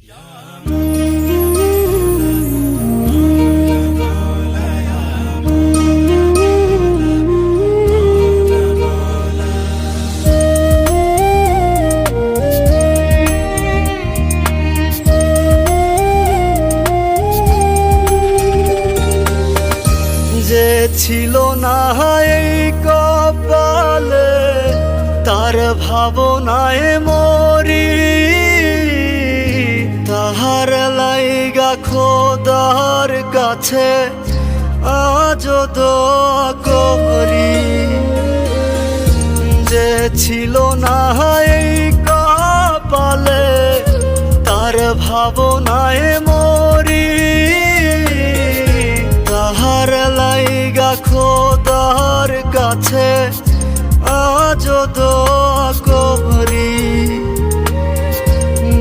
যে ছিল না এই কপালে তার ভাবনায় মরি, তাহার লাইগা খোদার কাছে আজও দোয়া করি। যে ছিল না এই কপালে তার ভাবনায় মরি, তাহার লাইগা খোদার কাছে আজও দোয়া করি।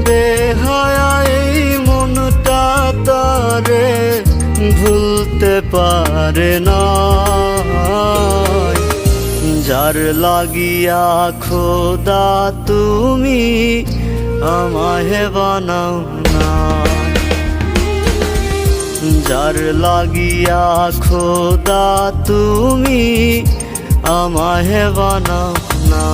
বেহায়া এই মনটা তারে ভুলতে পারে না, যার লাগিয়া খোদা তুমি আমায় বানাও না, যার লাগিয়া খোদা তুমি আমায় বানাও না।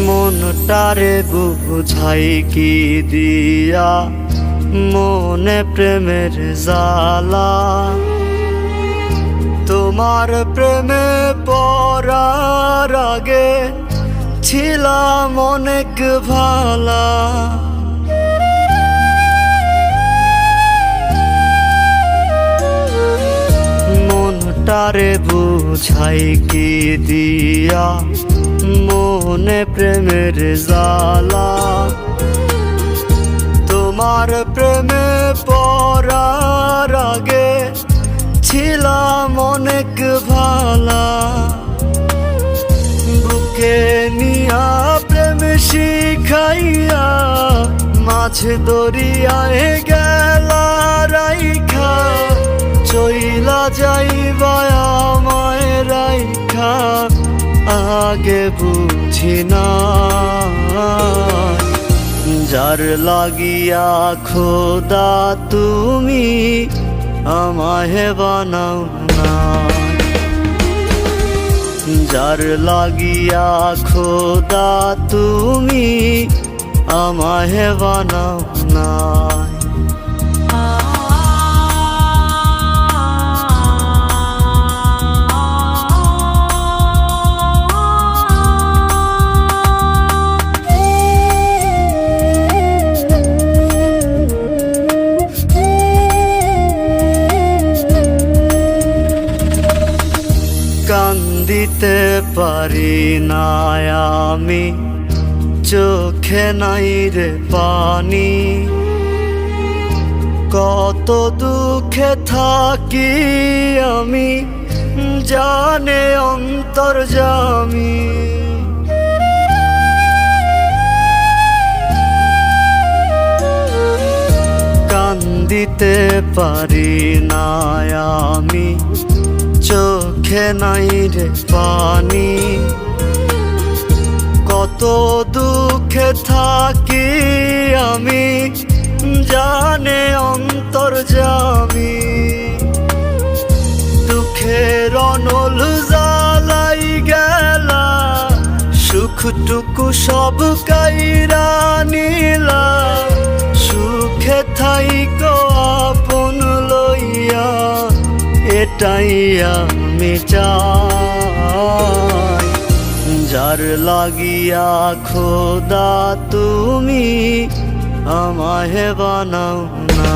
মনটারে বুঝাই কি দিয়া মনে প্রেমের জ্বালা, তোমার প্রেমে পড়ার আগে ছিলাম অনেক ভালা। মনটারে বুঝাই কি দিয়া মনে প্রেমের জ্বালা, তোমার প্রেমে পড়ার আগে ছিলাম অনেক ভালা। বুকে নিয়া প্রেম শিখাইয়া মাছ দরিয়ায় গেলা রাইখা, চইলা যাইবা আমায় রাইখা আগে বুঝি না, যার লাগিয়া খোদা তুমি আমায় বানাও না, যার লাগিয়া খোদা তুমি আমায় বানাও না। কান্দিতে পারি না আমি, চোখে নাই রে পানি, কত দুঃখে থাকি আমি জানে অন্তর্যামী। কান্দিতে পারি না আমি, চোখে নাই রে পানি, কত দুঃখে থাকি আমি জানে অন্তর্যামী। দুঃখের অনল জ্বালাই গেলা, সুখটুকু সব কাইরা নিলা, সুখে থাইকো আপন লইয়া এটাই আমি চাই, যার লাগিয়া খোদা তুমি আমায় বানাও না,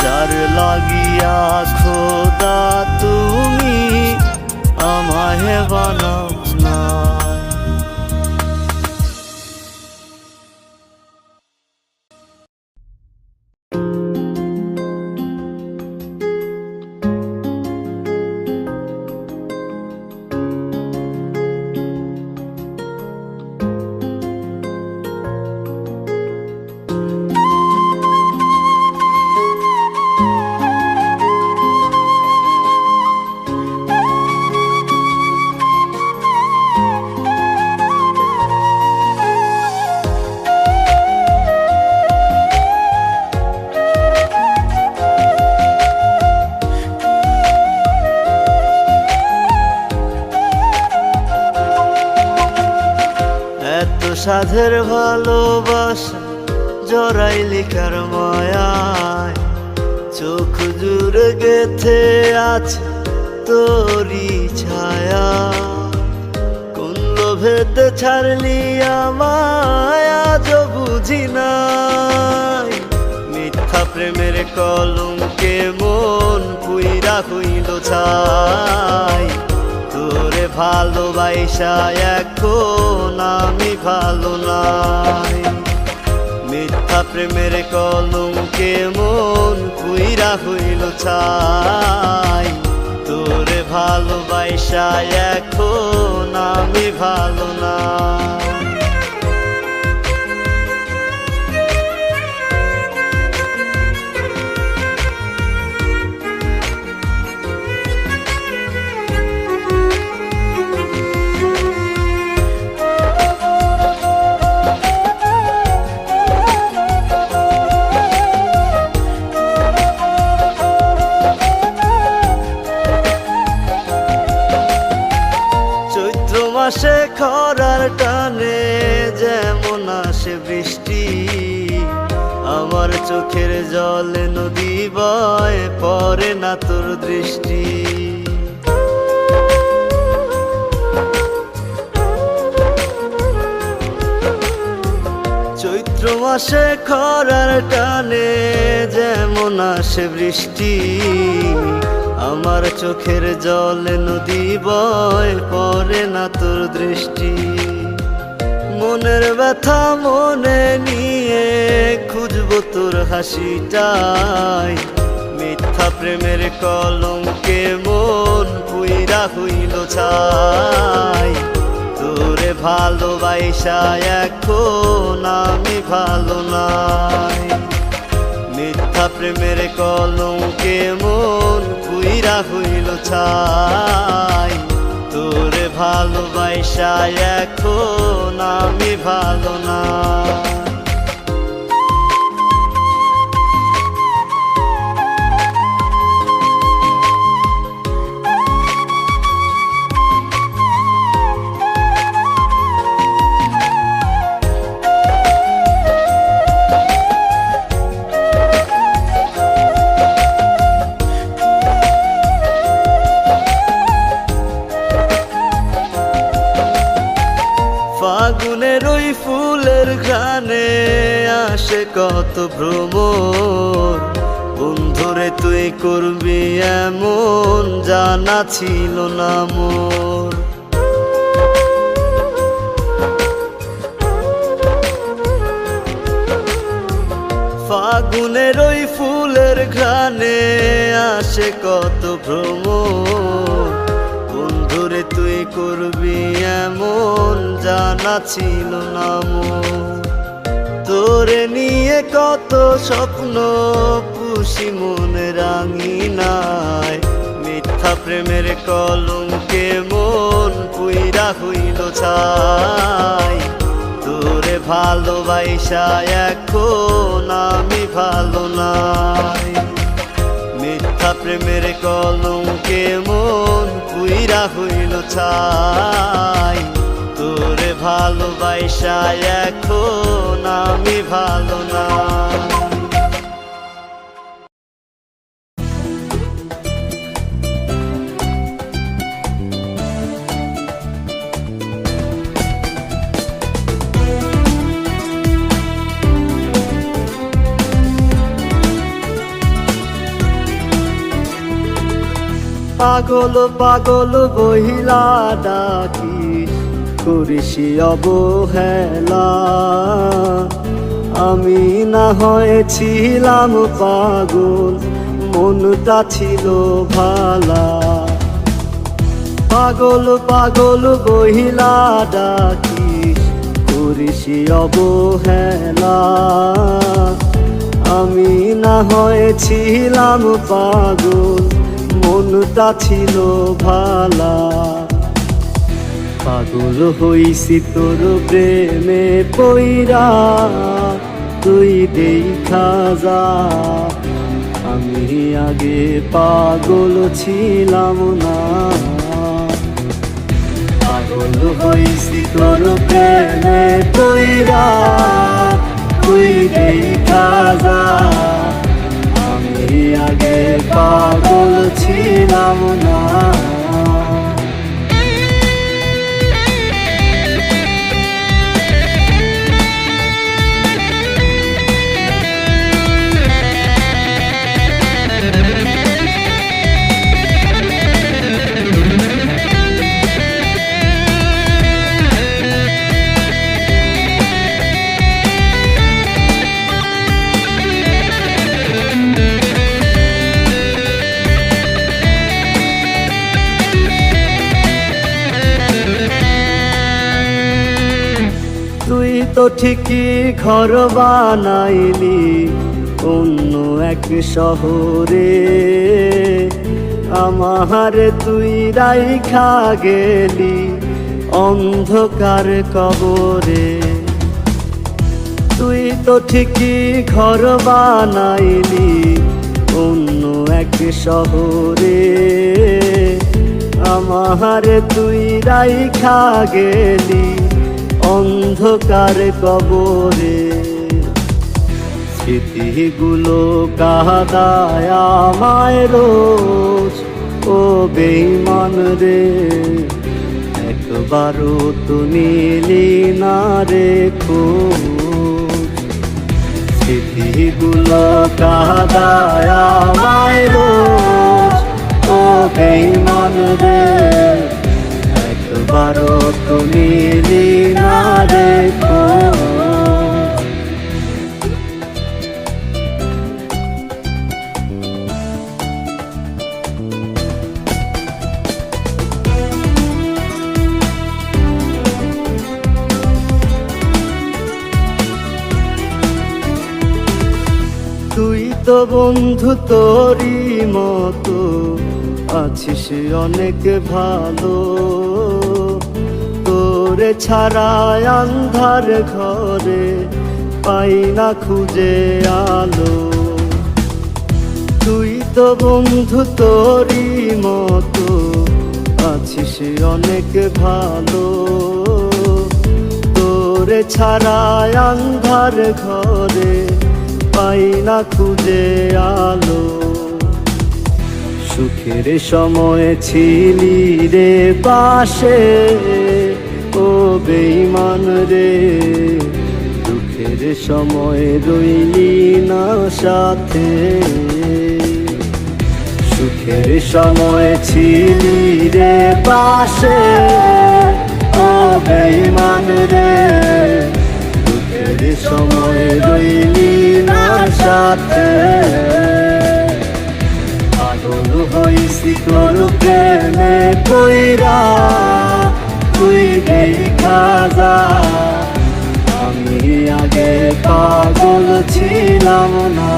যার লাগিয়া খোদা তুমি আমায় বানাও না। সাধের ভালোবাসা জড়াইলি কার মায়ায়, চোখ জুড়ে গেথে আছে তোরি ছায়া। কোন লোভেতে ছাড়লি আমায় আজও বুঝি নাই, মিথ্যা প্রেমের কলঙ্কে মন পুইরা হইল ছাই। তোরে ভালোবাসা এখন আমি ভালো নাই, মিথ্যা প্রেমের কলঙ্কে মন পুইরা হইল ছাই। তোরে ভালোবাসা এখন আমি ভালো নাই। মাসে খরার টানে যেমন আসে বৃষ্টি, আমার চোখের জলে নদী বয় পড়ে না তোর দৃষ্টি। চৈত্র মাসে খরার টানে যেমন আসে বৃষ্টি, আমার চোখের জলে নদী বয় পড়ে না তোর দৃষ্টি। মনের ব্যথা মনে নিয়ে খুঁজবো তোর হাসিটাই, মিথ্যা প্রেমের কলঙ্কে মন পুইরা হইল ছাই। তোরে ভালোবাসা এখন আমি ভালো নাই, মিথ্যা প্রেমের কলঙ্কে মন পুইরা হইল ছাই। তোরে ভালোবাসা এখন আমি ভালো নাই। ফাগুনের ওই ফুলের ঘ্রাণে আসে কত ভ্রমর, বন্ধুরে তুই করবি এমন জানা ছিল না মোর। ফাগুনের ওই ফুলের ঘ্রাণে আসে কত ভ্রমর, বন্ধুরে তুই করবি এমন জানা ছিল না মোর। তোরে নিয়ে কত স্বপ্ন পুষি মনে রাঙিনায়, মিথ্যা প্রেমের কলঙ্কে মন পুইরা হইল ছাই। তোরে ভালোবাসা এখন আমি ভালো নাই, মিথ্যা প্রেমের কলঙ্কে মন পুইরা হইল ছাই। তোরে ভালোবাসা এখন আমি ভালো নাই। পাগল পাগল বহিলা ডাকি করিসি অবহেলা, আমি না হয়েছিলাম পাগল মনটা ছিল ভালা। পাগল পাগল বহিলা ডাকি করিসি অবহেলা, আমি না হয়েছিলাম পাগল মনটা ছিল ভালা। পাগল হইছি তোর প্রেমে পইরা তুই দেখা যা, আমি আগে পাগল ছিলাম না। পাগল হইছি তোর প্রেমে পইরা, তুই দেখা যা। আমি আগে পাগল ছিলাম না। তুই তো ঠিকই ঘর বানাইলি অন্য এক শহরে, আমার তুই রাইখা গেলি অন্ধকার কবরে। তুই তো ঠিকই ঘর বানাইলি অন্য এক শহরে, আমার তুই রাইখা গেলি অন্ধকার কবরে। স্মৃতিগুলো কাঁদায় আমায় রোজ, ও বেঈমান রে, একবারও তো নিলি না রে খোঁজ। স্মৃতিগুলো কাঁদায় আমায় রোজ, ও বেঈমান রে, একবারও তো নিলি না রে খোঁজ। তুই তো বন্ধু তোরই মতো আছিস অনেক ভালো, তোরে ছাড়া আন্ধার ঘরে পাই না খুঁজে আলো। তুই তো বন্ধু তোরই মতো আছিস অনেক ভালো, তোরে ছাড়া আন্ধার ঘরে পাই না খুঁজে আলো। সুখের সময় ছিলি রে পাশে, ও বেঈমান রে, দুঃখের সময় রইলি না সাথে। সুখের সময় ছিলি রে পাশে, ও বেঈমান রে, দুঃখের সময় রইলি না সাথে। পাগল হইছি তোর প্রেমে পইরা, তুই দেখা যা। আমি আগে পাগল ছিলাম না।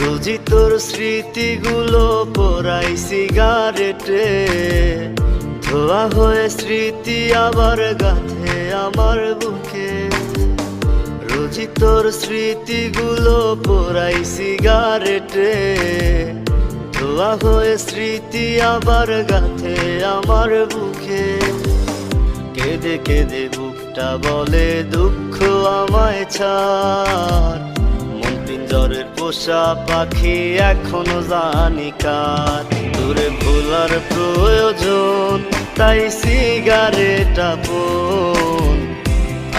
রোজই তোর স্মৃতিগুলো পোড়াই সিগারেটে, ধোয়া হয়ে স্মৃতি আবার গাঁথে আমার বুকে। রোজই তোর স্মৃতিগুলো পোড়াই সিগারেটে, ধোয়া হয়ে স্মৃতি আবার গাঁথে আমার বুকে। কেঁদে কেঁদে বুকটা বলে দুঃখ আমায় ছাড়, পিঞ্জরের পোষা পাখি এখনো জানি কার। দূরে ভোলার প্রয়োজন তাই সিগারেট আপন,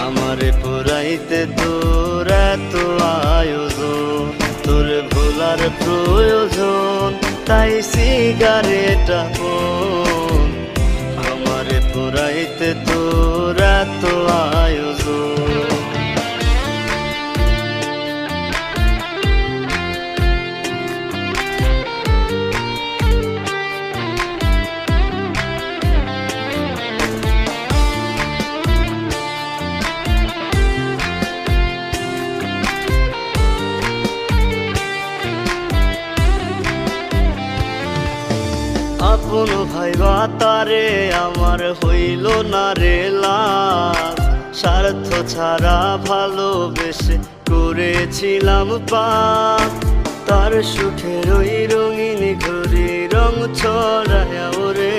আমারে পুরাইতে তোর এত আয়োজন। তোরে ভোলার প্রয়োজন তাই সিগারেট আপন, আমারে পুরাইতে তোর এত আয়োজন। তারে আমার হইল না রে লাভ, স্বার্থ ছাড়া ভালোবেসে করেছিলাম পাপ। তার সুখের ওই রঙিন ঘুরি রং ছড়ায়া ওরে,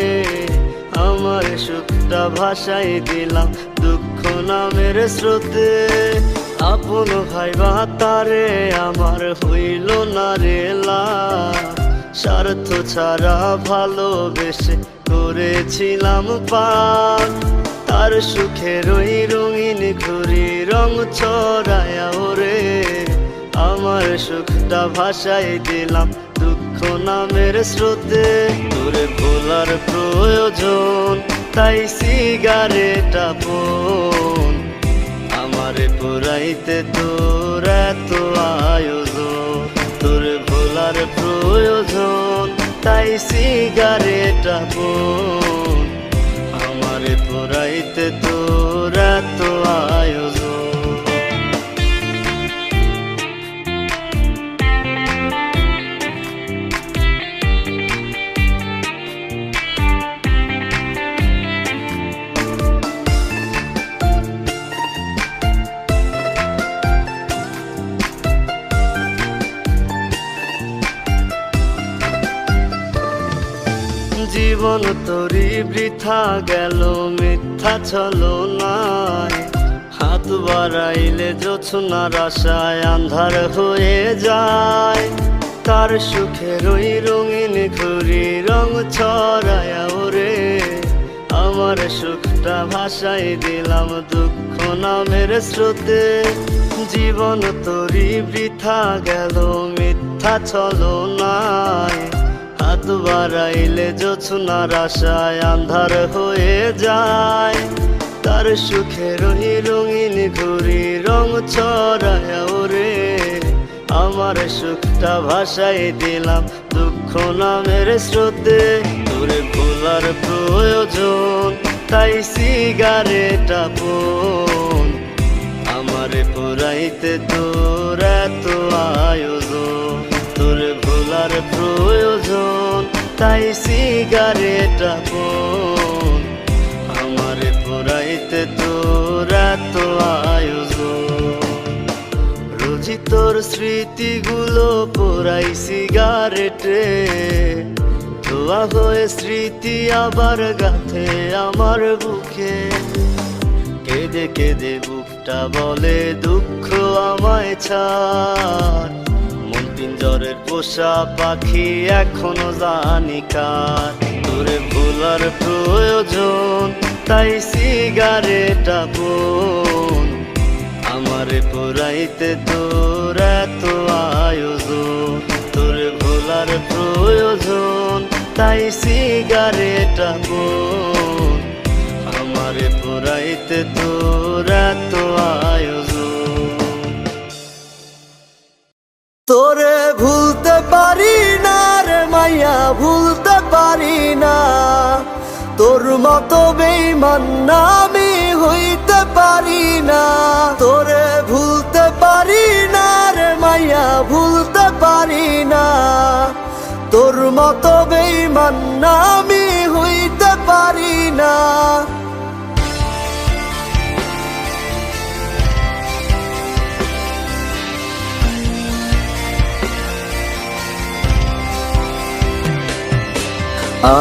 আমার সুখটা ভাসাই দিলাম দুঃখ নামের স্রোতে। আপন ভাইবা তারে আমার হইল না রে লাভ, স্বার্থ ছাড়া ভালোবেসে করেছিলাম পাপ। তার সুখের ওই রঙিন ঘুরি রং ছড়ায়া ওরে, আমার সুখটা ভাসাই দিলাম দুঃখ নামের স্রোতে। তোরে ভোলার প্রয়োজন তাই সিগারেট আপন, আমারে পুরাইতে তোর এত আয়োজন। তোরে ভোলার প্রয়োজন তাই সিগারেট আপন, আমারে পুরাইতে তোর এত আয়োজন। জীবন তোরি বৃথা গেল মিথ্যা ছলনায়, হাত বাড়াইলে জোছনার আশায় আন্ধার হয়ে যায়। তার সুখের ওই রঙিন ঘুরি রং ছড়ায়া ওরে, আমার সুখটা ভাসাই দিলাম দুঃখ নামের স্রোতে। জীবন তোরি বৃথা গেল মিথ্যা ছলনায়, হাত বাড়াইলে জোছনার আশায় আন্ধার হয়ে যায়। তার সুখের ওই রঙিন ঘুরি রং ছড়ায়া ওরে, আমার সুখটা ভাসাই দিলাম দুঃখ নামের স্রোতে। তোরে ভোলার প্রয়োজন তাই সিগারেট আপন, আমারে পুরাইতে তোর এত আয়োজন। তোরে ভোলার প্রয়োজন তাই সিগারেট আপন, আমারে পুরাইতে তোর এত আয়োজন। রোজি তোর স্মৃতিগুলো পোড়াই সিগারেটে, ধোয়া হয়ে স্মৃতি আবার গাথে আমার বুকে। কেঁদে কেঁদে বুকটা বলে দুঃখ আমায় ছাড়, মন পিঞ্জরের পোষা পাখি এখনো জানি কার। তোরে ভোলার প্রয়োজন তাই সিগারেট আপন, আমারে পুরাইতে তোর এত আয়োজন। তোরে ভোলার প্রয়োজন তাই সিগারেট আপন, আমারে পুরাইতে তোর এত আয়োজন। তোরে ভুলতে পারি না রে মাইয়া, ভুলতে পারি না। তোর মতো বেঈমান আমি হইতে পারি না। তোরে ভুলতে পারি না রে মাইয়া, ভুলতে পারি না। তোর মতো বেঈমান আমি হইতে পারি না।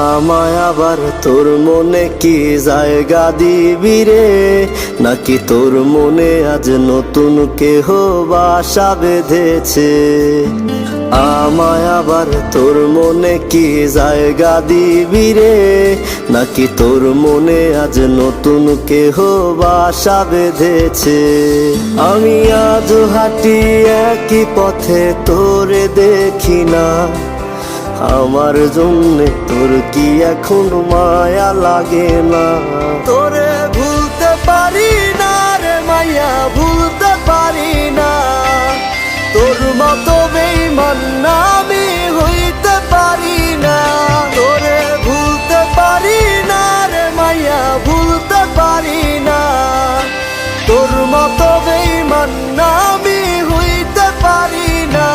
আমায় আবার তোর মনে কি জায়গা দিবি রে, নাকি তোর মনে আজ নতুন কেহ বাসা বেঁধেছে। আমায় আবার তোর মনে কি জায়গা দিবি রে, নাকি তোর মনে আজ নতুন কেহ বাসা বেঁধেছে। আমি আজ হাঁটি একই পথে তোরে দেখি না, আমার জন্যে তোর কি এখন মায়া লাগে না। তোরে ভুলতে পারি না রে মাইয়া, ভুলতে পারি না। তোর মতো বেঈমান আমি হইতে পারি না। তোরে ভুলতে পারি না রে মাইয়া, ভুলতে পারি না। তোর মতো বেঈমান আমি হইতে পারি না।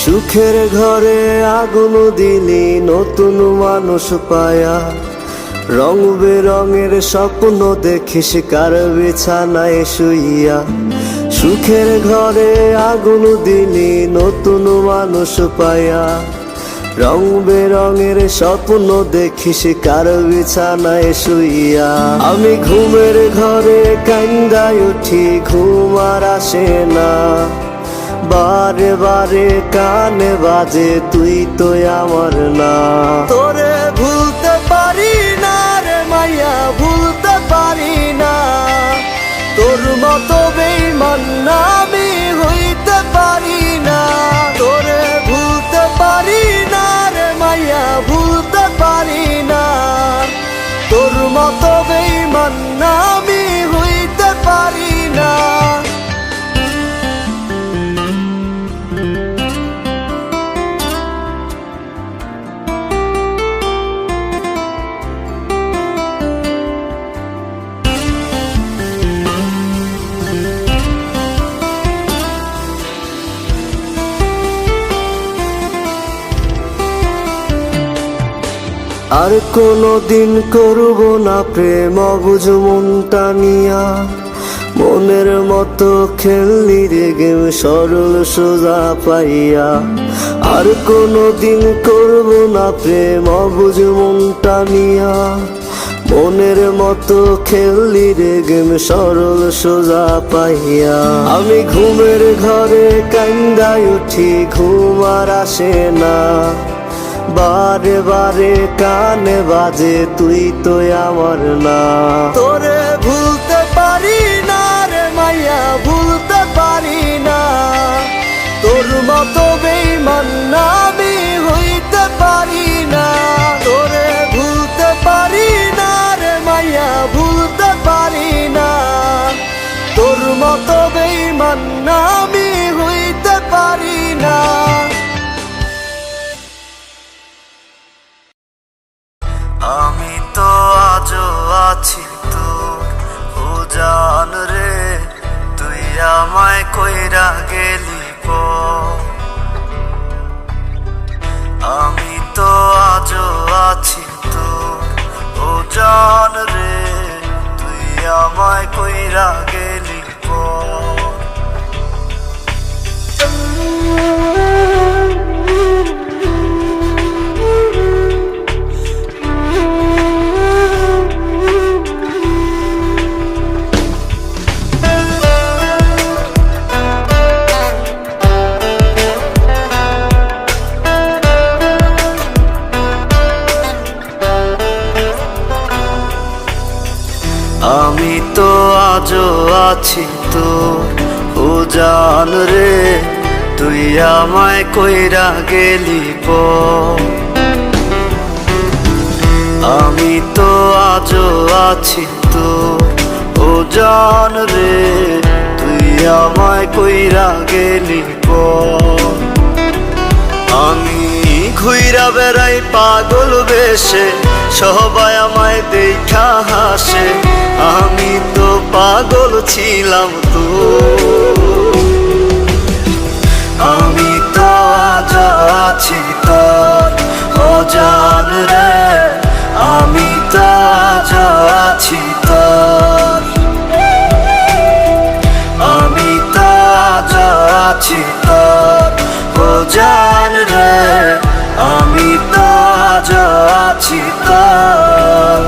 সুখের ঘরে আগুন দিলি নতুন মানুষ পায়া, রং বেরঙের স্বপ্ন দেখিস কার বিছানায় শুইয়া। সুখের ঘরে আগুন দিলি নতুন মানুষ পায়া, রং বেরঙের স্বপ্ন দেখিস কার বিছানায় শুইয়া। আমি ঘুমের ঘরে কান্দায় উঠি, ঘুম আর আসে না, বারে বারে কানে বাজে তুই তো আমার না। তোরে ভুলতে পারি না রে মাইয়া, ভুলতে পারি না, তোর মতো বেঈমান আমি হইতে পারি না। তোরে ভুলতে পারি না রে মাইয়া, ভুলতে পারি না, তোর মতো বেঈমান আমি হইতে পারি না। আর কোনদিন করব না প্রেম অবুঝ মনটা নিয়া, মনের মতো খেললি রে গেম সরল সোজা পাইয়া। আর কোনদিন করব না প্রেম অবুঝ মনটা নিয়া, মনের মতো খেললি রে গেম সরল সোজা পাইয়া। আমি ঘুমের ঘরে কান্দায় উঠি, ঘুম আর আসে না, বারে বারে কানে বাজে তুই তো আমার না। তোরে ভুলতে পারি না রে মাইয়া, ভুলতে পারি না, তোর মতো বেঈমান আমি হইতে পারি না। তোরে ভুলতে পারি না রে মাইয়া, ভুলতে পারি না, তোর মতো বেঈমান আমি হইতে পারি না। আমি তো আজও আছি তোর ও জান রে, তুই আমায় কইরা গেলি পর। আমি তো আজও আছি তোর ও জান রে, তুই আমায় কইরা গেলি পর। আমি তো আজও আছি তোর ও জান রে, তুই আমায় কইরা গেলি পর। আমি তো আজও আছি তোর ও জান রে, তুই আমায় কইরা গেলি পর। আমি ঘুইরা বেড়াই পাগল বেশে, সবাই আমায় দেখা হাসে, আমি তো পাগল ছিলাম তো। আমি তো আজ আছি তোর ও জান রে, আমি তো আজ আছি তোর। আমি তো আজ আছি তোর ও জান রে, আমি তো আজ আছি তোর।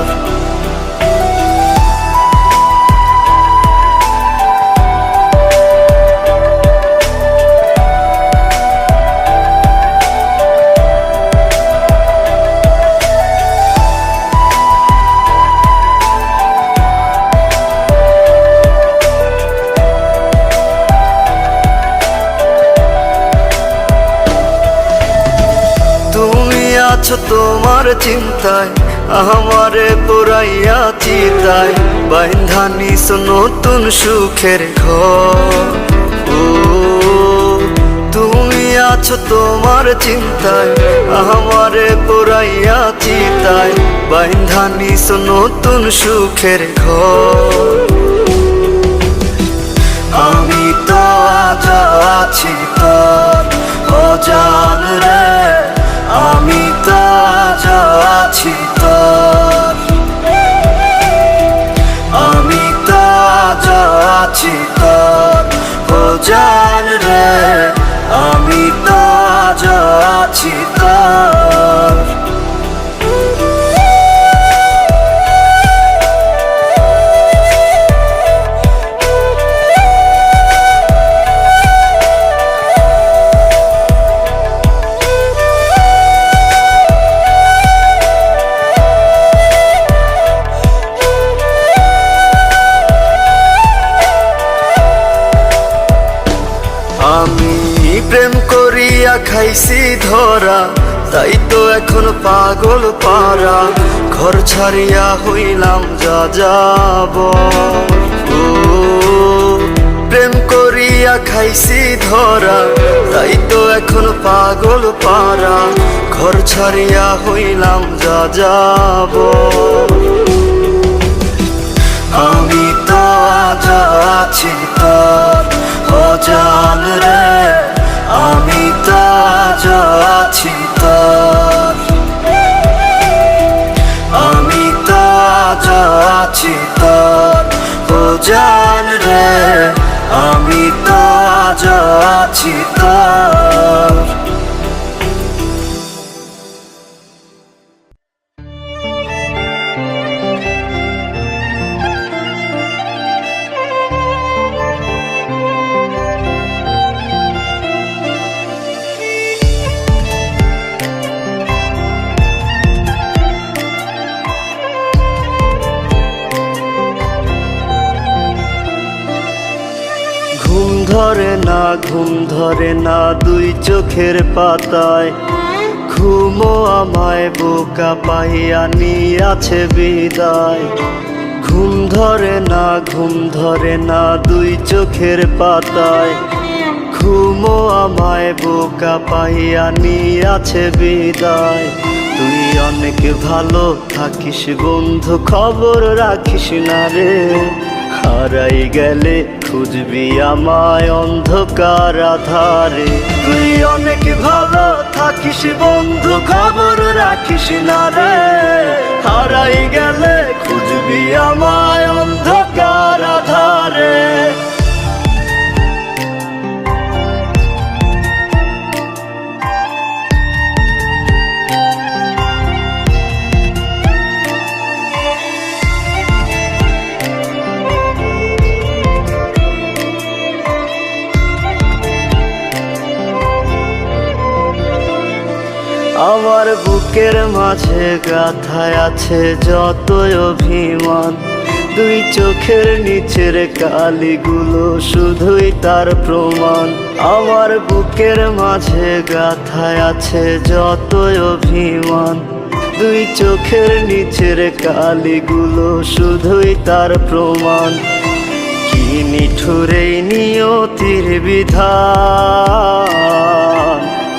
আছো তোমার চিন্তায়, আমারে পুরাইয়া চিতায়, বাইন্ধা নিস নতুন সুখের ঘর। ও তুমি আছো তোমার চিন্তায়, আমারে পুরাইয়া চিতায়, বাইন্ধা নিস নতুন সুখের ঘর। আমি তো আজ আছি তোর ও ও জান রে আমি তো আজ আছি তোর, আমি তো আজ আছি তোর, ও জান রে আমি তো আজ আছি তোর। আমি প্রেম করিয়া খাইছি ধরা, তাই তো এখন পাগল পারা, ঘর ছাড়িয়া হইলাম যা যাব। ও প্রেম করিয়া খাইছি ধরা, তাই তো এখন পাগল পারা, ঘর ছাড়িয়া হইলাম যা যাব। আমি তো আজ আছি তোর, ও জান রে আমি তো আজ আছি তোর, আমি তো আজ আছি তোর, ও জান রে আমি তো আজ আছি তোর। ঘুম ধরে না দুই চোখের পাতায়, ঘুমো আমায় বোকা পাইয়া নিয়াছে বিদায়। ঘুম ধরে না দুই চোখের পাতায়, ঘুমো আমায় বোকা পাইয়া নিয়াছে বিদায়। তুই অনেক ভালো থাকিস বন্ধু, খবর রাখিস না রে, হারাই গেলে খুঁজবি আমায় অন্ধকার আধারে। তুই অনেক ভালো থাকিস বন্ধু, খবর রাখিস না রে, হারাই গেলে খুঁজবি আমায় অন্ধকার আধারে। আমার বুকের মাঝে গাথায় আছে যতই অভিমান, দুই চোখের নিচের কালিগুলো শুধুই তার প্রমাণ। আমার বুকের মাঝে গাথায় আছে যতই অভিমান, দুই চোখের নিচের কালিগুলো শুধুই তার প্রমাণ। কি নিঠুর এই নিয়তির বিধান,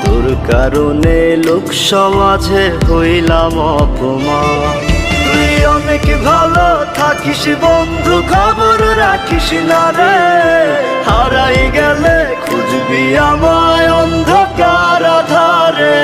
তোর কারণে লোক সমাজে হইলাম অপমান। তুই অনেক ভালো থাকিস বন্ধু, খবর রাখিস না রে, হারাই গেলে খুঁজবি আমায় অন্ধকার আধারে।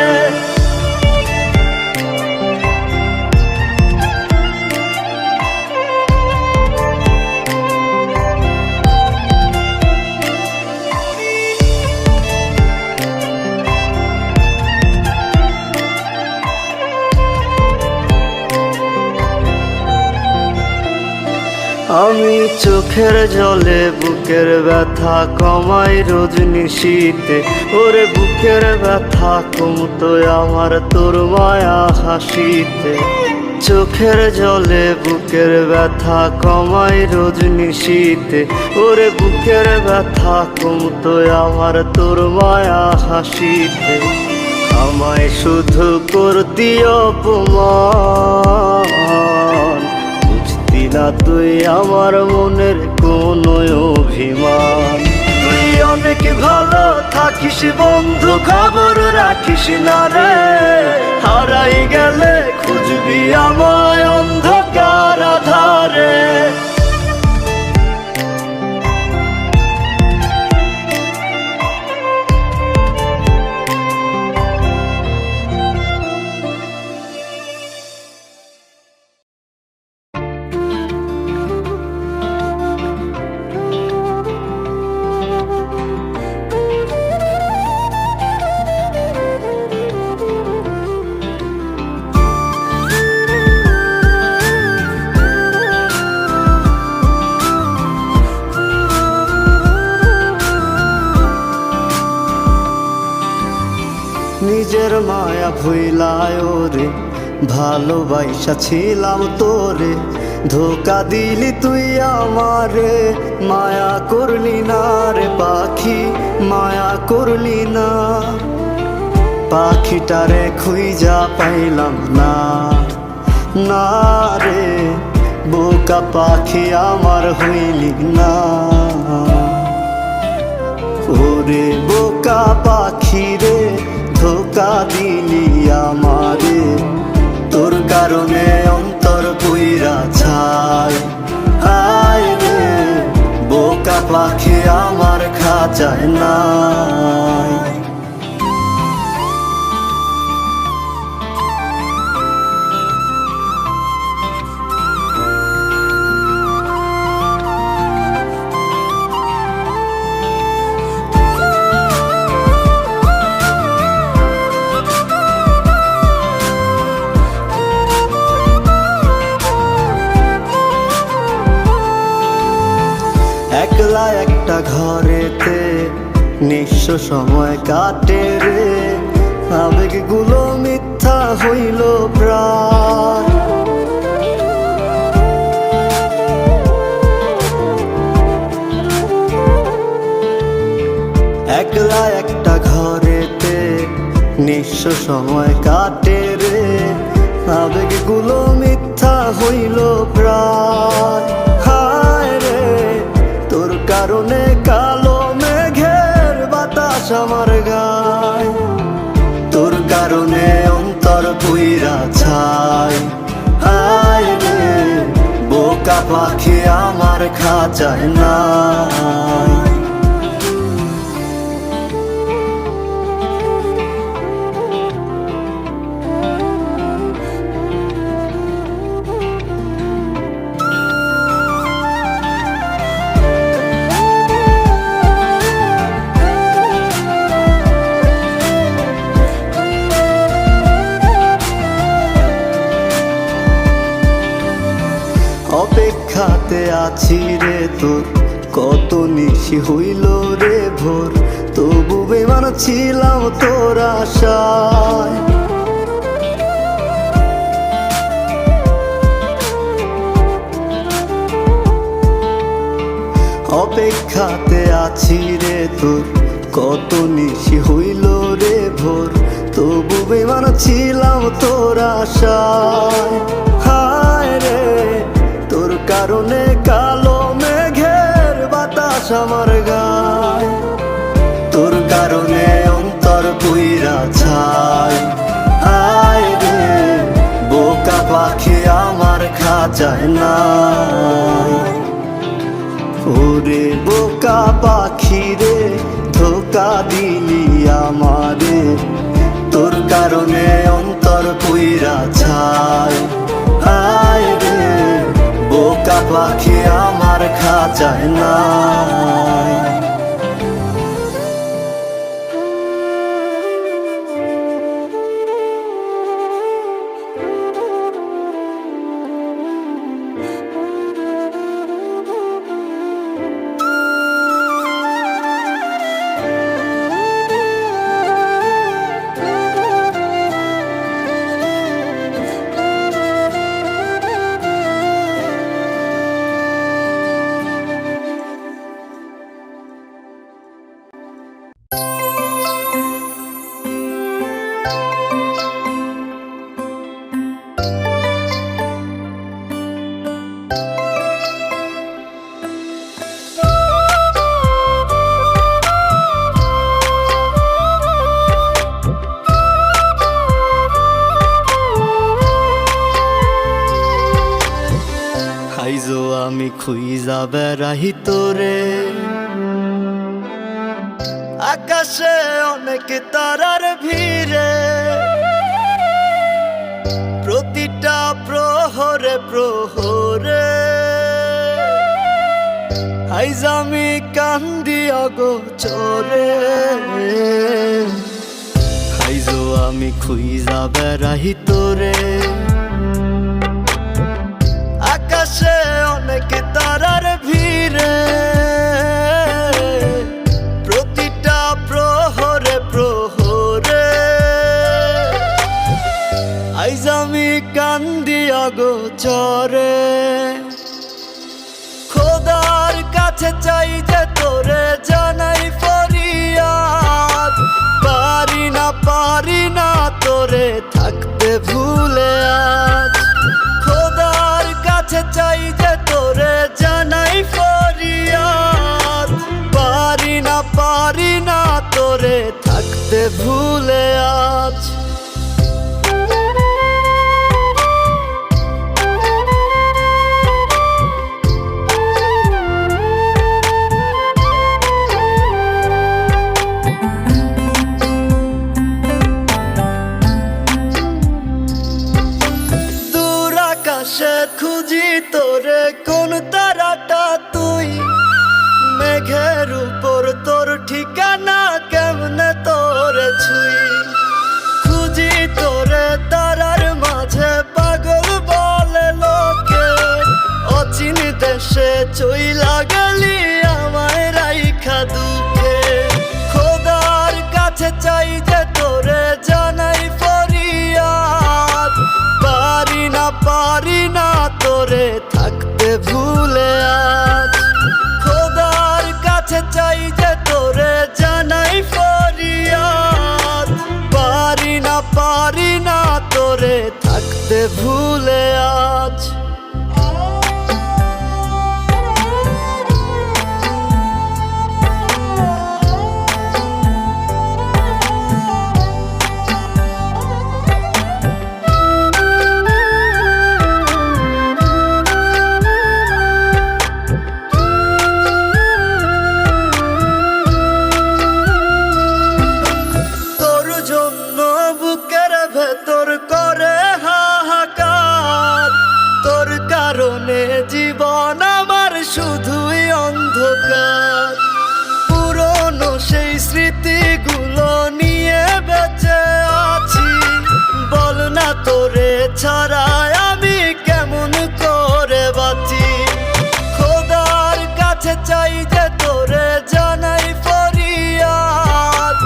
আমি চোখের জলে বুকের ব্যথা কমাই রোজ নিশীতে, ওরে বুকের ব্যথা কমতো আমার তোর মায়া হাসিতে। চোখের জলে বুকের ব্যথা কমাই রোজ নিশীতে, ওরে বুকের ব্যথা কমতো আমার তোর মায়া হাসিতে। আমায় শুধু করতি অপমান, বুঝতি না তুই আমার মনের কোনো অভিমান। তুই অনেক ভালো থাকিস বন্ধু, খবর রাখিস না রে, হারাই গেলে খুঁজবি আমায় অন্ধকার আধারে। নিজের মায়া ভুইলায় রে, ভালোবাসা ছিলাম তোরে, ধোকা দিলি তুই আমারে, মায়া করলি না রে পাখি, মায়া করলি না। পাখিটারে খুঁজা পাইলাম না, না রে বোকা পাখি আমার হইলি না। ওরে বোকা পাখি রে, ধোকা দিলি আমারে, তোর কারণে অন্তর পুইরা ছাই। হায় রে বোকা পাখি আমার খাঁচায় নাই। একলা একটা ঘরেতে নিঃস্ব সময় কাটে রে, আবেগগুলো মিথ্যা হইল প্রায়। একলা একটা ঘরেতে নিঃস্ব সময় কাটে রে, আবেগগুলো মিথ্যা হইল প্রায়। হায় রে তোর কারণে কালো মেঘের বাতাস আমার গায়, তোর কারণে অন্তর পুইরা ছাই। হায় রে বোকা পাখি আমার খাঁচায় নাই। অপেক্ষাতে আছি রে তোর, কত নিশি হইল রে ভোর, তবু বেমান ছিলাম তোর আশায়। অপেক্ষাতে আছি রে তোর, কত নিশি হইল রে ভোর, তবু বেমান ছিলাম তোর আশায়। হায় রে তোর কারণে কালো মেঘের বাতাস আমার গায়, তোর কারণে অন্তর পুইরা ছাই। হায় রে বোকা পাখি আমার খাঁচায় নাই। ওরে বোকা পাখি রে, ধোকা দিলি আমারে, তোর কারণে অন্তর পুইরা ছাই। হায় রে বোকা পাখি আমার খাঁচায় নাই। আইজো আমি খুইজা বেড়াহি তোরে, আকাশে অনেক তারার ভিড়ে, প্রতিটা প্রহরে প্রহরে আইজ আমি কান্দি অগোচরে। আইজো আমি খুইজা বেড়াহি তোরে, আকাশে অনেক তারার ভিড়ে, প্রতিটা প্রহরে প্রহরে আমি কান্দি অগোচরে, খোদার কাছে চাই যে তোরে জানাই ফরিয়াদ। পারি না তোরে থাকতে ভুলে আজ, খোদার কাছে চাই যে তোরে জানাই ফরিয়াদ। পারি না তোরে থাকতে ভুলে আজ। খুঁজি তোরে কোন তারাটা তুই, মেঘের উপর তোর ঠিকানা কেমনে তোরে ছুই। খুঁজি তোরে তারার মাঝে পাগল বলে লোকে, অচিন দেশে চইলা গেলি আমায় রাইখা দুঃখে। খোদার কাছে চাই যে তোরে জানাই ফরিয়াদ। পারি না তোরে থাকতে ভুলে আজ, খোদার কাছে চাই যে তোরে জানাই ফরিয়াদ। পারি না তোরে থাকতে ভুলে আজ। ভেতর করে হাহাকার, তোর কারণে জীবন আমার শুধুই অন্ধকার। পুরনো সেই স্মৃতিগুলো নিয়ে বেঁচে আছি, বল না তোরে ছাড়া আমি কেমন করে বাঁচি। খোদার কাছে চাই যে তোরে জানাই ফরিয়াদ।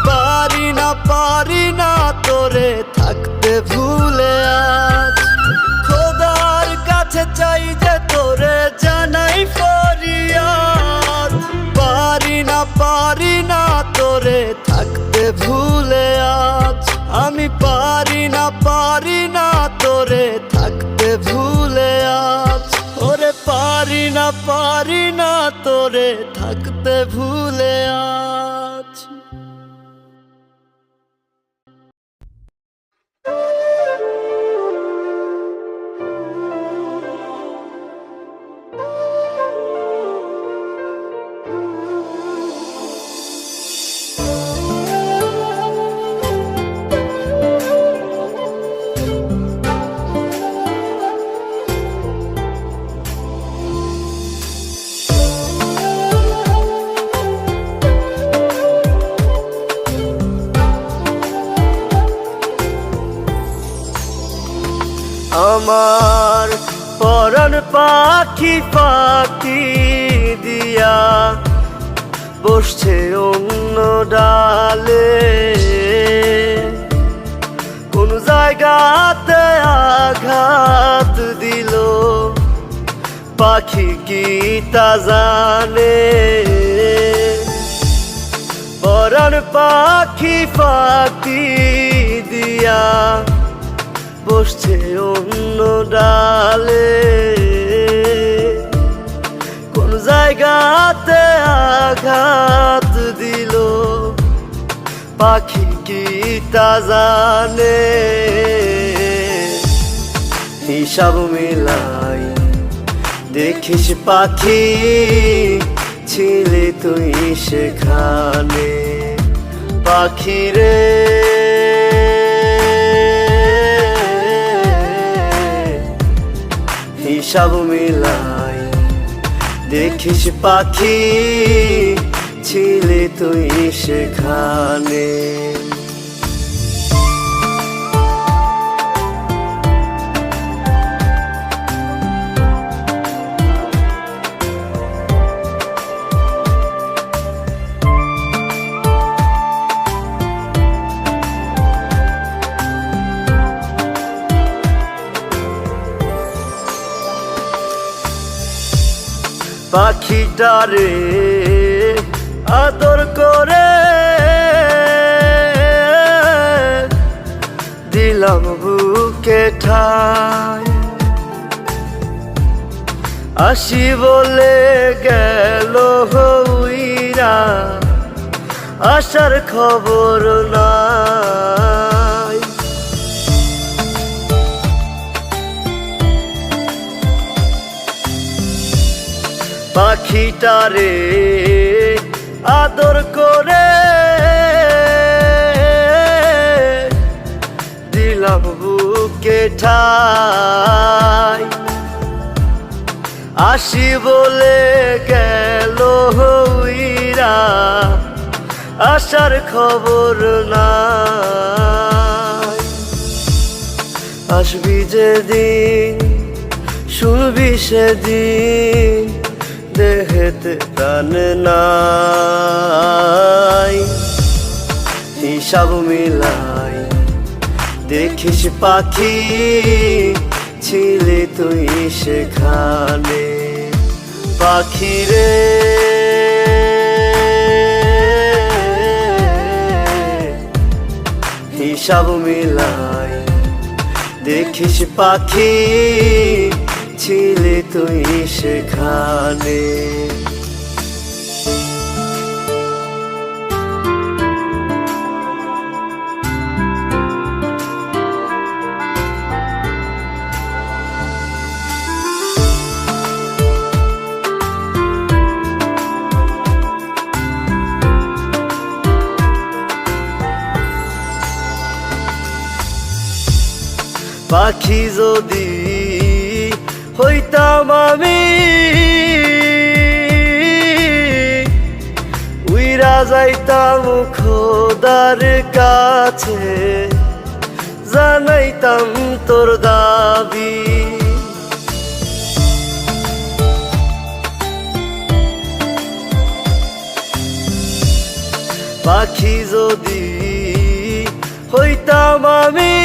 পারি না তোরে থাকতে ভুলে আজ, খোদার কাছে চাই যে তোরে জানাই ফরিয়াদ। পারি না তোরে থাকতে ভুলে আজ। আমি পারি না তোরে থাকতে ভুলে আজ। ওরে পারি না তোরে থাকতে ভুলে আজ। আমার পরাণ পাখি পাখি দিয়া বসছে অন্য ডালে, কোন জায়গাতে আঘাত দিল পাখি কি তা জানে। পরাণ পাখি পাখি দিয়া বসছে অন্য ডালে, কোন জায়গাতে আঘাত দিল পাখি কি তা জানে। হিসাব মিলাই দেখিস পাখি ছিলে তুই সেখানে। পাখি রে হিসাব মিলাই দেখিস পাখি ছিলে তুই সেখানে। পাখিটারে আদর করে দিলাম বুকে ঠাই। আসি বলে গেল উইরা, আসার খবর নাই। পাখিটারে আদর করে দিলাম বুকে ঠাই। আসি বলে গেল উইরা, আসার খবর নাই। আসবি যেদিন শুনবি সেদিন দেহেতে প্রাণ নাই। হিসাব মিলাই দেখিস পাখি ছিলি তুই সেখানে। পাখি রে হিসাব মিলাই দেখিস পাখি ছিলি তুই সেখানে। পাখি যদি হইতাম আমি, উইরা যাইতাম খোদার কাছে, জানাইতাম তোর দাবি। পাখি যদি হইতাম আমি,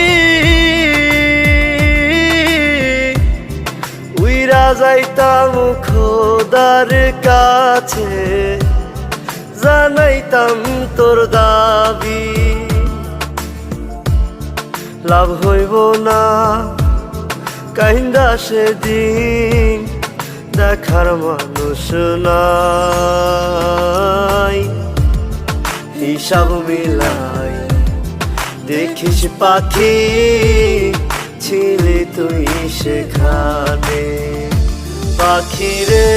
উইরা যাইতাম খোদার কাছে, জানাইতাম তোর দাবি। লাভ হইব না কাহিন্দা সেদিন, দেখার মানুষ নাই। হিসাব মিলাই দেখিস পাখি ছিলি তুই সেখানে। পাখি রে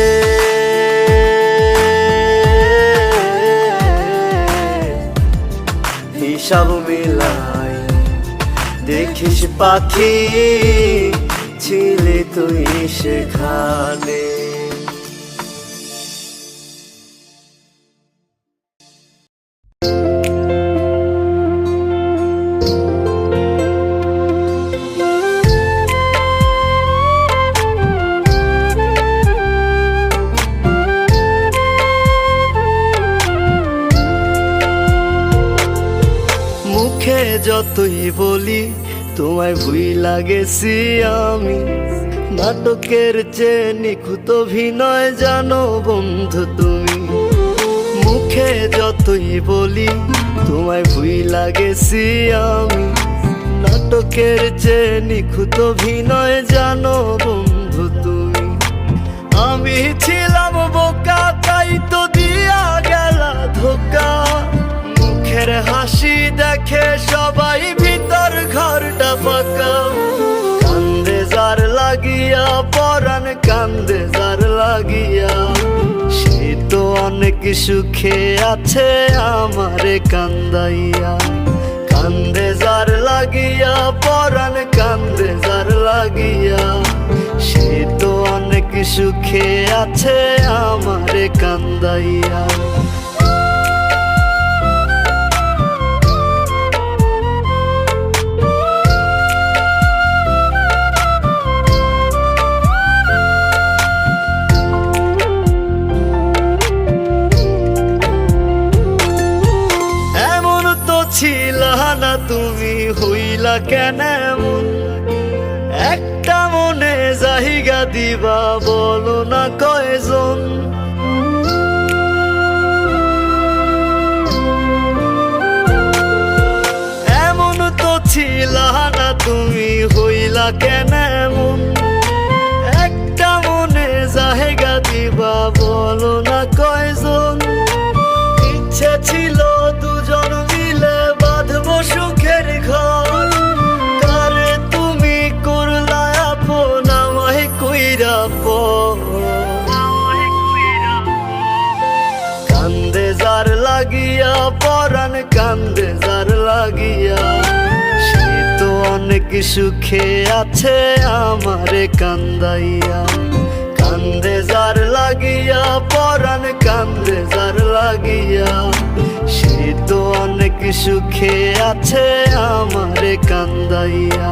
হিসাব মিলাই দেখিস পাখি ছিলি তুই সেখানে। যতই বলি তোমায় ভুইলা গেছি আমি, নাটকের চেয়ে নিখুঁত অভিনয় জানো বন্ধু তুমি। মুখে যতই বলি তোমায় ভুইলা গেছি আমি, নাটকের চেয়ে নিখুঁত অভিনয় জানো বন্ধু তুমি। আমি ছিলাম বোকা তাই তো দিয়া গেলা ধোকা, মুখের হাসি দেখে সবাই ভিতর ঘরটা ফাঁকা। কান্দে যার লাগিয়া পরাণ কান্দে যার লাগিয়া, সে তো অনেক সুখে আছে আমারে কান্দাইয়া। কান্দে যার লাগিয়া পরাণ কান্দে যার লাগিয়া, সে তো অনেক সুখে আছে আমারে কান্দাইয়া। ছিলা না তুমি হইলা কেন এমন, একটা মনে জায়গা দিবা বলো না কয়জন? এমন তো ছিলা না তুমি, হইলা কেন এমন? একটা মনে জায়গা দিবা বলো না কয়জন? ইচ্ছে ছিল দুজন মিলে বাঁধবো সুখের ঘর, কারে তুমি করলা আপন আমায় কইরা পর। কান্দে যার লাগিয়া পরাণ কান্দে যার লাগিয়া, সে তো অনেক সুখে আছে আমারে কান্দাইয়া। কান্দে যার লাগিয়া পরাণ কান্দে যার লাগিয়া, সে তো অনেক সুখে আছে আমারে কান্দাইয়া।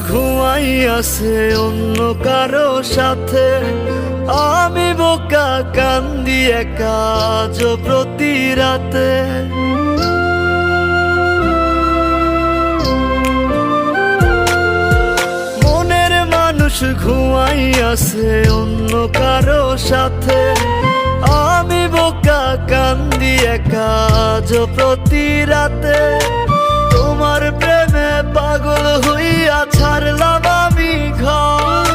ঘুমাই আছে অন্য কারো সাথে, আমি বোকা কান্দি একা আজ প্রতি রাতে। মনের মানুষ ঘুমাই আছে অন্য কারো সাথে, আমি বোকা কান্দি একা আজ প্রতি রাতে। তোমার প্রেমে পাগল হইয়া ছাড়লাম আমি ঘর,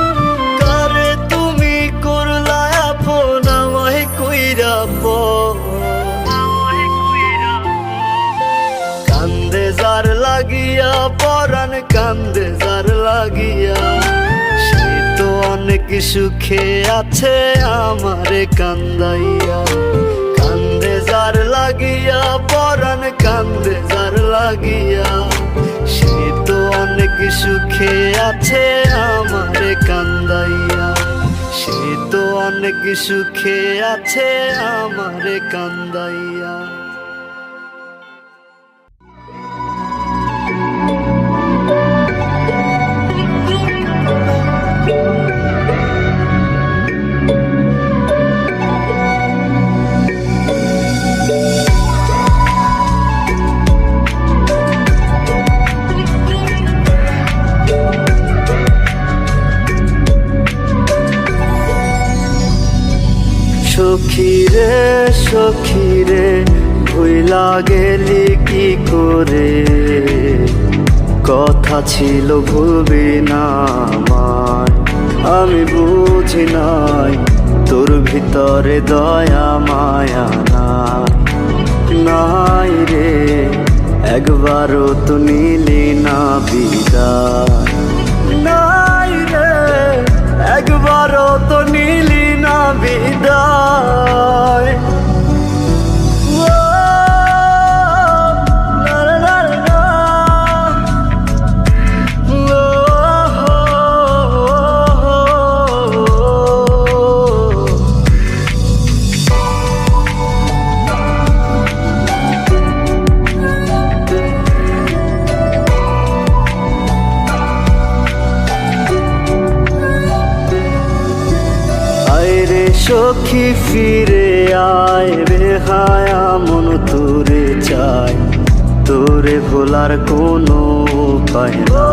কারে তুমি করলা আপন আমায় কইরা পর। কান্দে যার লাগিয়া পরাণ কান্দে যার লাগিয়া, সে তো অনেক সুখে আছে আমারে কান্দাইয়া। কান্দে যার লাগিয়া পরাণ কান্দে যার লাগিয়া, সে তো অনেক সুখে আছে আমারে কান্দাইয়া। সে তো অনেক সুখে আছে আমারে কান্দাইয়া। সখীরে সখীরে ভুইলা গেলি কি করে? কথা ছিল ভুলবি না আমায়, আমি বুঝি নাই তোর ভিতরে দয়া মায়া নাই। নাই রে একবারও তো নিলি না বিদায়, নাই রে একবারও তো নিলি না বিদায়। সখী ফিরে আয় বেহায়া মন তোরে চাই, তোরে ভোলার কোনো উপায় না।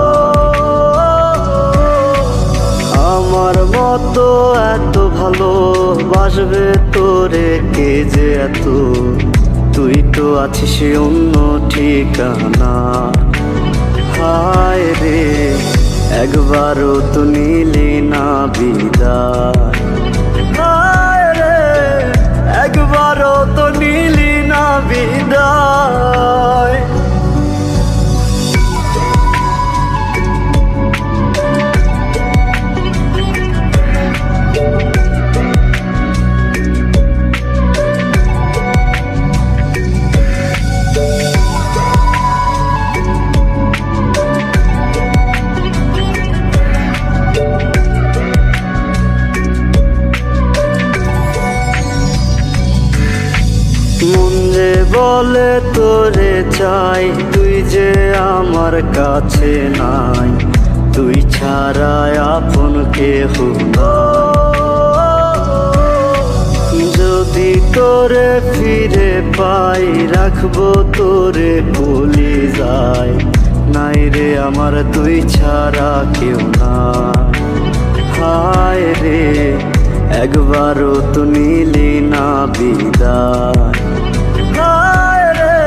আমার মতো এত ভালোবাসবে তোরে কে যে এত, তুই তো আছিস অন্য ঠিকানা। হায় রে একবারও তো নিলি না বিদায়, একবারও তো নিলি না বিদায়। মন যে বলে তোরে চাই, তুই যে রে আমার কাছে নাই, তুই ছাড়া আপন কেহ নাই। যদি তোরে ফিরে পাই রাখবো তোরে ভুলি যায়, নাই রে আমার তুই ছাড়া কেউ নাই। হায় রে একবারও তো নিলি না বিদায়, হায় রে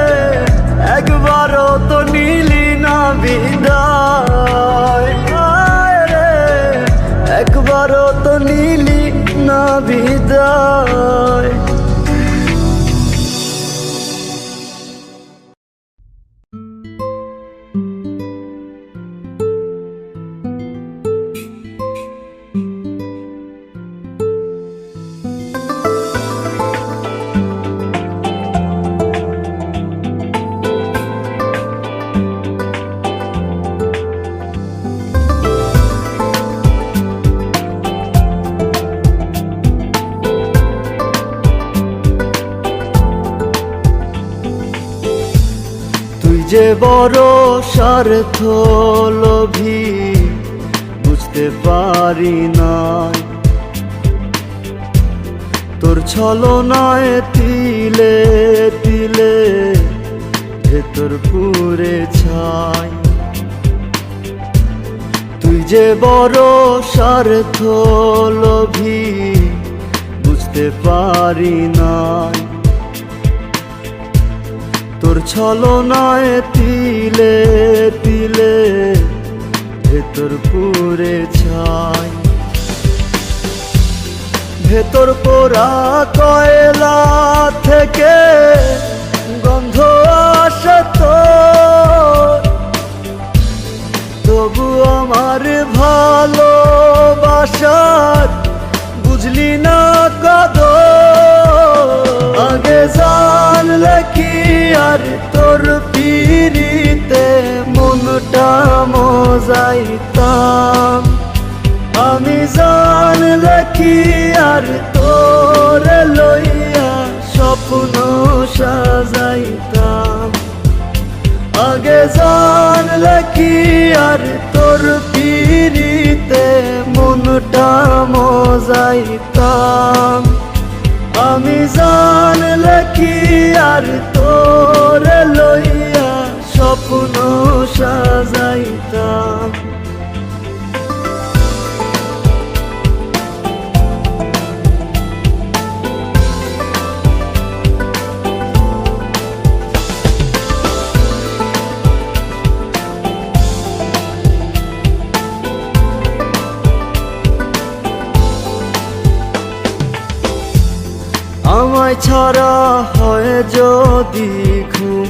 একবারও তো নিলি না বিদায়, হায় রে একবারও তো নিলি না বিদায়। যে বড় স্বার্থ লোভী বুঝতে পারি নাই, তোর ছলনায় তিলে তিলে ভেতর পুরে ছাই। তুই যে বড় স্বার্থ লোভী বুঝতে পারি নাই, তোর ছলনায় তিলে তিলে ভেতর পুরে ছাই। ভেতর পোড়া কয়লা থেকে গন্ধ আসে তোর, তবু আমার ভালোবাসার বুঝলি না কদর। আগে জানলে কি আর তোর পিরিতে মনটা মজাইতাম, আমি জানলে কি আর তোর লইয়া স্বপ্ন সাজাইতাম। আগে জানলে কি আর তোর পিরিতে মনটা মজাইতাম, আমি জানলে কি আর তোর লইয়া স্বপ্ন সাজাইতাম। আমায় ছাড়া হয় যদি ঘুম,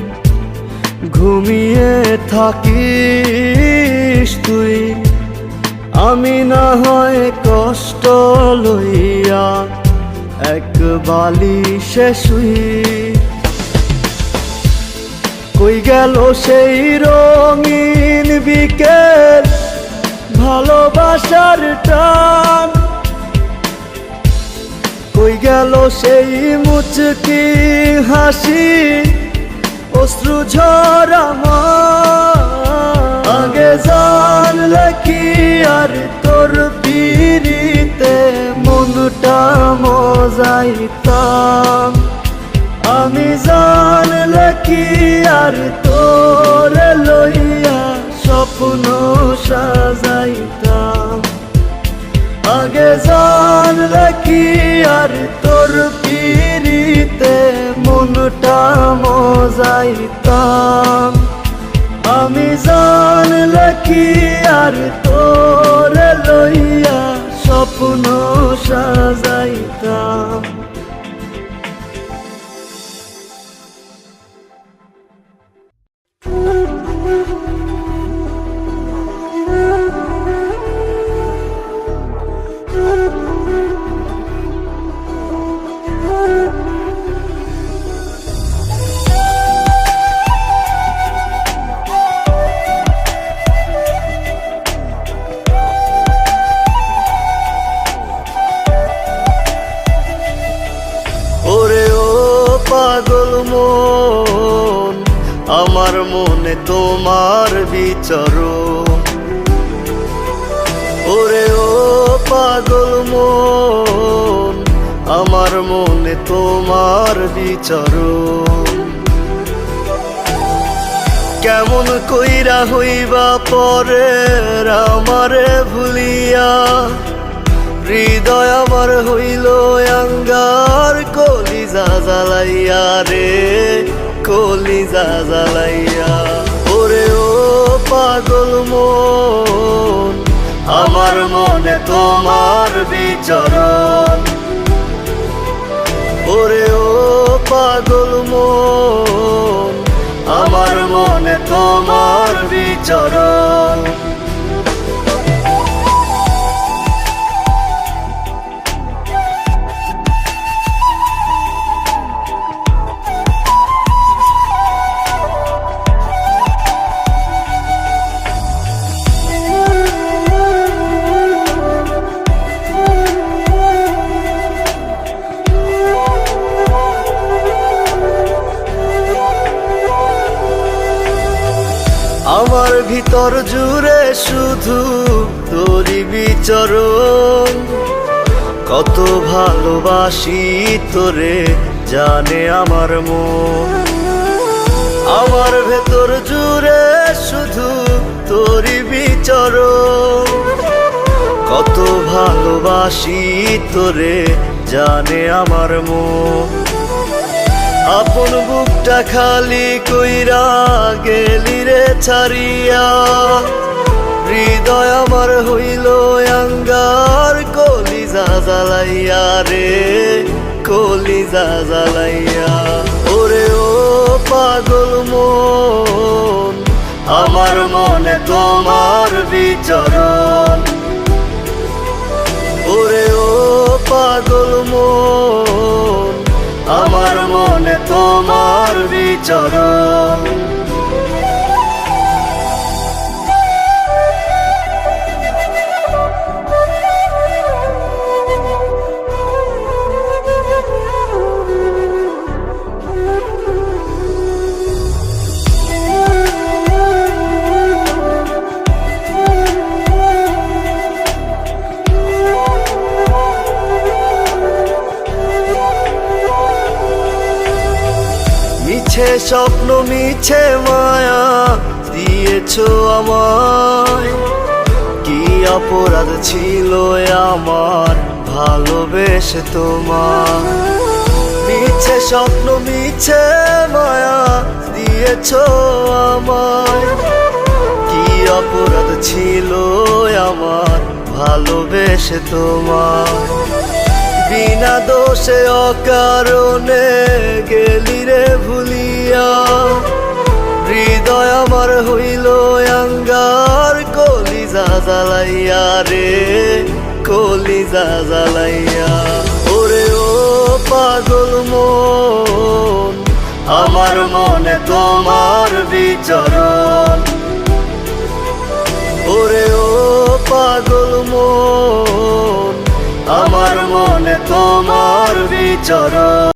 ঘুমিয়ে থাকিস তুই, আমি না হয় কষ্ট লইয়া এক বালিশে শুই। কই গেল সেই রঙিন বিকেল ভালোবাসার টান, কই গেল সেই মুচকি হাসি অশ্রু ঝরা মান। আগে জানলে কি আর তোর পিরিতে মনটা মজাইতাম, আমি জানলে কি আর তোর লইয়া স্বপ্ন সাজাইতাম। আগে জানলে কি আর তোর পিরিতে মনটা মজাইতাম, আমি জানলে কি আর তোর লইয়া স্বপ্ন সাজাইতাম। আমার মনে তোমার বিচরণ। ওরে ও পাগল মন, আমার মনে তোমার বিচরণ। কেমন কইরা হইবা পরের আমারে ভুলিয়া, হৃদয় আমার হইল আঙ্গার কলিজা জ্বালাইয়া রে, কলিজা জ্বালাইয়া। ওরে ও পাগল মন, আমার মনে তোমার বিচরণ। ওরে ও পাগল মন, আমার মনে তোমার বিচরণ। আমার ভিতর জুড়ে শুধু তোরই বিচরণ। কত ভালোবাসি তোরে জানে আমার মন। আমার ভেতর জুড়ে শুধু তোরই বিচরণ। কত ভালোবাসি তোরে জানে আমার মন। আপন বুকটা খালি কইরা গেলি রে ছাড়িয়া, হৃদয় আমার হইল আঙ্গার কলিজা জ্বালাইয়া রে, কলিজা জ্বালাইয়া। ওরে ও পাগল মন, আমার মনে তোমার বিচরণ। ওরে ও পাগল মন, আমার মনে তোমার বিচরণ। মিছে স্বপ্ন মিছে মায়া দিয়েছো আমায়, কি অপরাধ ছিল আমার ভালোবেসে তোমার। মিছে স্বপ্ন মিছে মায়া দিয়েছো আমায়, কি অপরাধ ছিল আমার ভালোবেসে তোমার। বিনা দোষে অকারণে গেলি রে ভুলিয়া, হৃদয় আমার হইল আঙ্গার কলিজা জ্বালাইয়া রে, কলিজা জ্বালাইয়া। ওরে ও পাগল মন, আমার মনে তোমার বিচরণ। ওরে ও পাগল মন, আমার মনে তোমার বিচরণ।